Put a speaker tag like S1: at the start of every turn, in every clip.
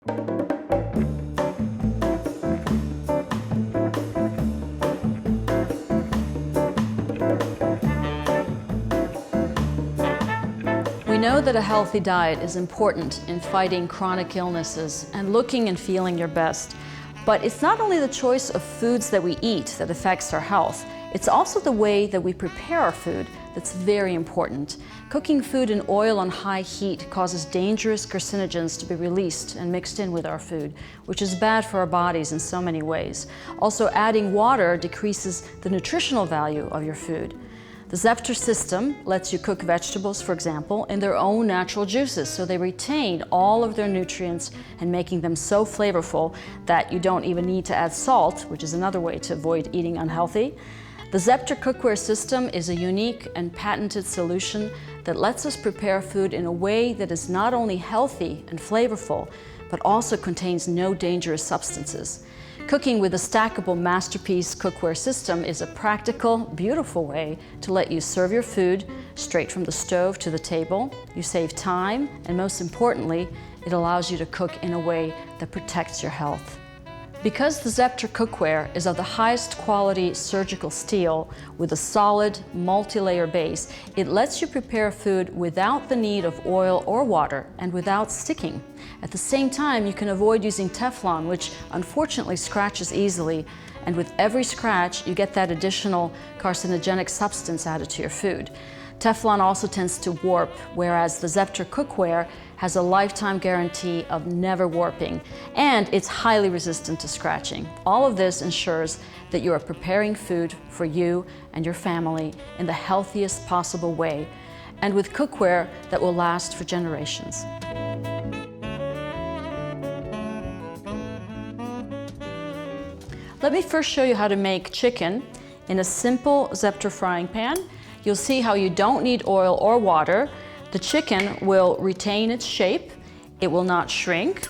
S1: We know that a healthy diet is important in fighting chronic illnesses and looking and feeling your best. But it's not only the choice of foods that we eat that affects our health, it's also the way that we prepare our food that's very important. Cooking food in oil on high heat causes dangerous carcinogens to be released and mixed in with our food, which is bad for our bodies in so many ways. Also, adding water decreases the nutritional value of your food. The Zepter system lets you cook vegetables, for example, in their own natural juices, so they retain all of their nutrients and making them so flavorful that you don't even need to add salt, which is another way to avoid eating unhealthy. The Zepter cookware system is a unique and patented solution that lets us prepare food in a way that is not only healthy and flavorful, but also contains no dangerous substances. Cooking with a stackable Masterpiece cookware system is a practical, beautiful way to let you serve your food straight from the stove to the table. You save time, and most importantly, it allows you to cook in a way that protects your health. Because the Zepter cookware is of the highest quality surgical steel with a solid multi-layer base, it lets you prepare food without the need of oil or water and without sticking. At the same time, you can avoid using Teflon, which unfortunately scratches easily, and with every scratch, you get that additional carcinogenic substance added to your food. Teflon also tends to warp, whereas the Zepter cookware has a lifetime guarantee of never warping, and it's highly resistant to scratching. All of this ensures that you are preparing food for you and your family in the healthiest possible way, and with cookware that will last for generations. Let me first show you how to make chicken in a simple Zepter frying pan. You'll see how you don't need oil or water. The chicken will retain its shape, it will not shrink,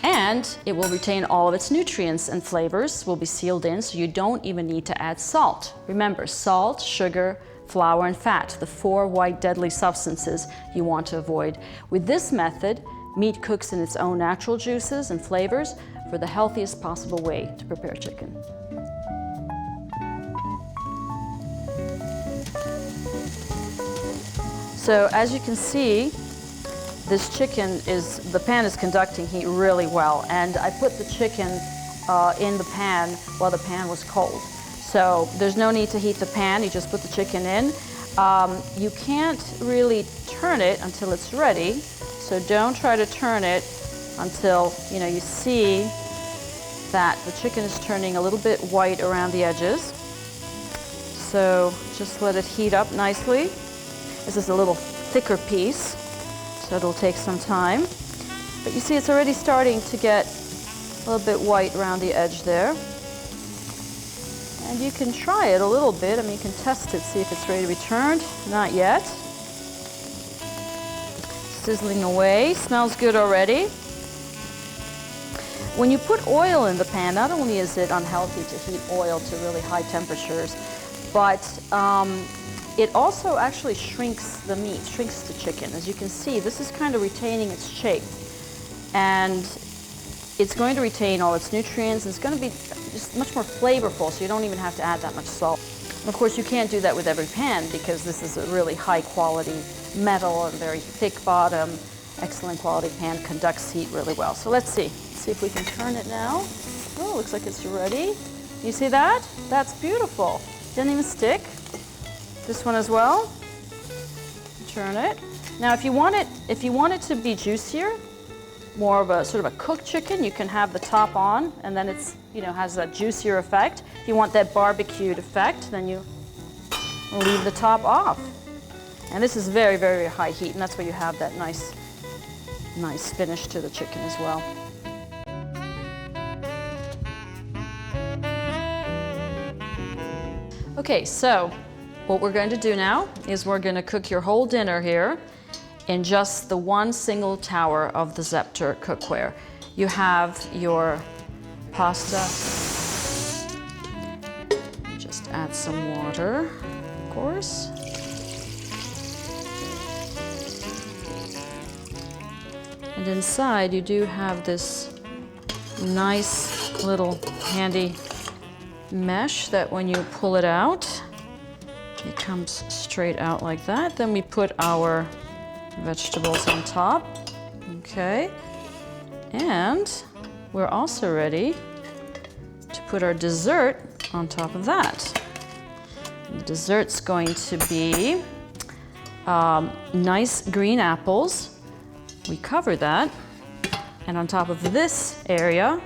S1: and it will retain all of its nutrients and flavors will be sealed in, so you don't even need to add salt. Remember, salt, sugar, flour, and fat, the 4 white deadly substances you want to avoid. With this method, meat cooks in its own natural juices and flavors for the healthiest possible way to prepare chicken. So as you can see, this chicken the pan is conducting heat really well, and I put the chicken in the pan while the pan was cold. So there's no need to heat the pan, you just put the chicken in. You can't really turn it until it's ready, so don't try to turn it until you see that the chicken is turning a little bit white around the edges. So just let it heat up nicely. This is a little thicker piece, so it'll take some time. But you see it's already starting to get a little bit white around the edge there. And you can try it a little bit. I mean, you can test it, see if it's ready to be turned. Not yet. Sizzling away, smells good already. When you put oil in the pan, not only is it unhealthy to heat oil to really high temperatures, but it also actually shrinks the meat, shrinks the chicken. As you can see, this is kind of retaining its shape. And it's going to retain all its nutrients. It's going to be just much more flavorful, so you don't even have to add that much salt. And of course, you can't do that with every pan because this is a really high quality metal and very thick bottom, excellent quality pan, conducts heat really well. So let's see if we can turn it now. Oh, looks like it's ready. You see that? That's beautiful. Didn't even stick. This one as well. Turn it. Now, if you want it to be juicier, more of a sort of a cooked chicken, you can have the top on, and then it's has a juicier effect. If you want that barbecued effect, then you leave the top off. And this is very, very high heat, and that's where you have that nice finish to the chicken as well. Okay, so what we're going to do now is we're going to cook your whole dinner here in just the one single tower of the Zepter cookware. You have your pasta. Just add some water, of course. And inside you do have this nice little handy mesh that when you pull it out, it comes straight out like that. Then we put our vegetables on top. Okay. And we're also ready to put our dessert on top of that. The dessert's going to be nice green apples. We cover that, and on top of this area,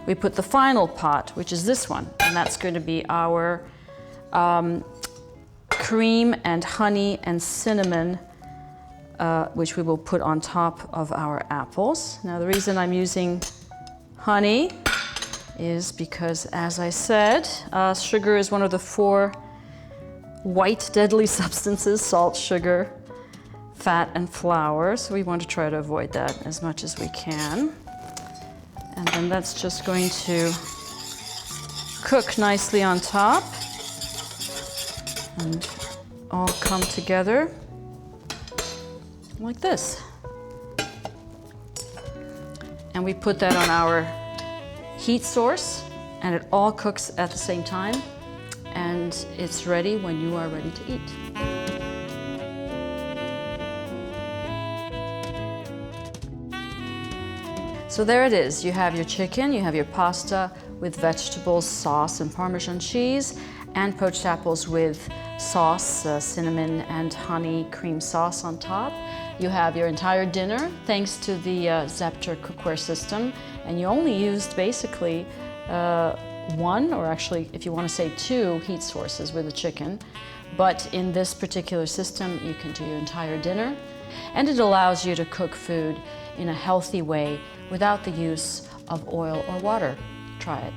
S1: we put the final pot, which is this one, and that's going to be our cream and honey and cinnamon, which we will put on top of our apples. Now, the reason I'm using honey is because, as I said, sugar is one of the 4 white deadly substances: salt, sugar, fat, and flour. So we want to try to avoid that as much as we can. And then that's just going to cook nicely on top and all come together like this. And we put that on our heat source, and it all cooks at the same time, and it's ready when you are ready to eat. So there it is. You have your chicken, you have your pasta with vegetables, sauce, and Parmesan cheese, and poached apples with sauce, cinnamon and honey cream sauce on top. You have your entire dinner thanks to the Zepter cookware system, and you only used basically 1, or actually if you want to say 2 heat sources with the chicken. But in this particular system, you can do your entire dinner, and it allows you to cook food in a healthy way without the use of oil or water. Try it.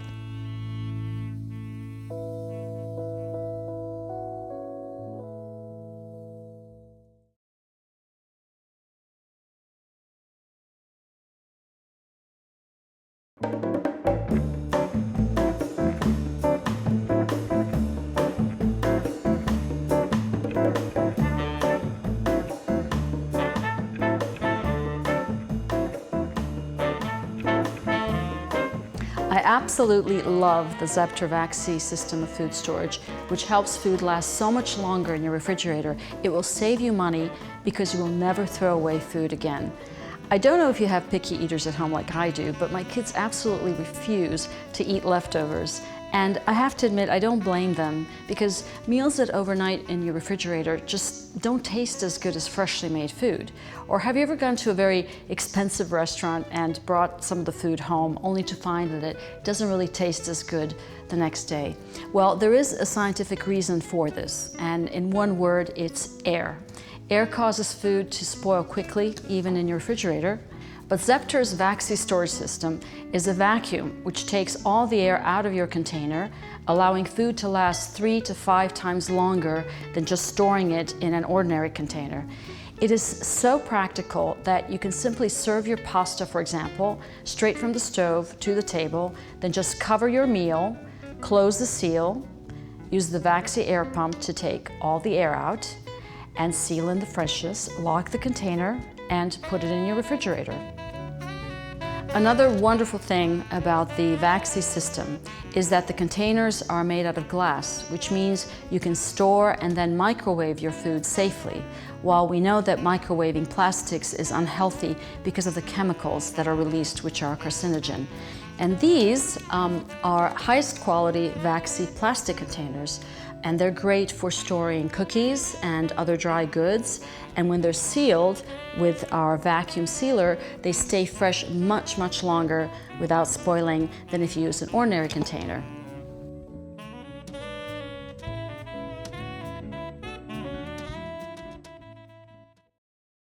S1: I absolutely love the Zepter Vaxi system of food storage, which helps food last so much longer in your refrigerator. It will save you money because you will never throw away food again. I don't know if you have picky eaters at home like I do, but my kids absolutely refuse to eat leftovers. And I have to admit, I don't blame them, because meals that overnight in your refrigerator just don't taste as good as freshly made food. Or have you ever gone to a very expensive restaurant and brought some of the food home only to find that it doesn't really taste as good the next day? Well, there is a scientific reason for this, and in one word, it's air. Air causes food to spoil quickly, even in your refrigerator. But Zepter's Vaxi storage system is a vacuum which takes all the air out of your container, allowing food to last 3 to 5 times longer than just storing it in an ordinary container. It is so practical that you can simply serve your pasta, for example, straight from the stove to the table, then just cover your meal, close the seal, use the Vaxi air pump to take all the air out, and seal in the freshness, lock the container, and put it in your refrigerator. Another wonderful thing about the Vaxi system is that the containers are made out of glass, which means you can store and then microwave your food safely, while we know that microwaving plastics is unhealthy because of the chemicals that are released, which are carcinogen. And these are highest quality Vaxi plastic containers, and they're great for storing cookies and other dry goods. And when they're sealed with our vacuum sealer, they stay fresh much, much longer without spoiling than if you use an ordinary container.